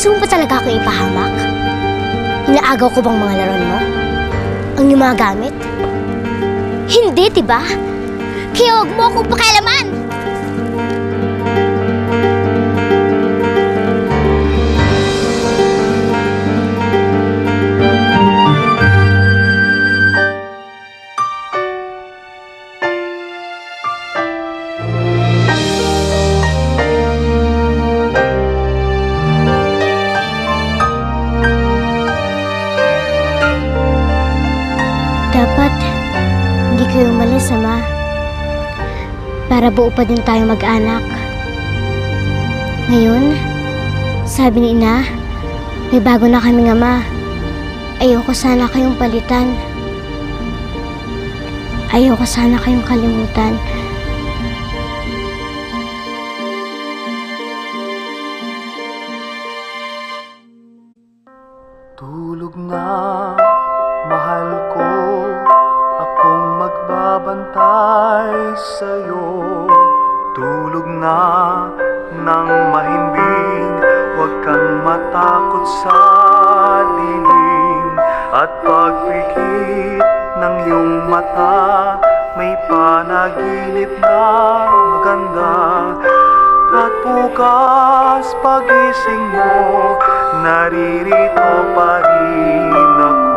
Gusto mo pa talaga ako ipahamak? Inaagaw ko bang mga laruan mo? Ang iyong mga gamit? Hindi, diba? Kaya huwag mo akong pakialaman! Dapat hindi kayo umalis, Ama. Para buo pa din tayo mag-anak. Ngayon, sabi ni Ina, may bago na kaming ama. Ayoko sana kayong palitan. Ayoko sana kayong kalimutan. Tulog na, mahal ko, akong magbabantay sa'yo. Tulog na nang mahimbing, huwag kang matakot sa dilim. At pagpikit ng iyong mata, may panaginip na maganda. At bukas pagising mo, naririto pa rin ako.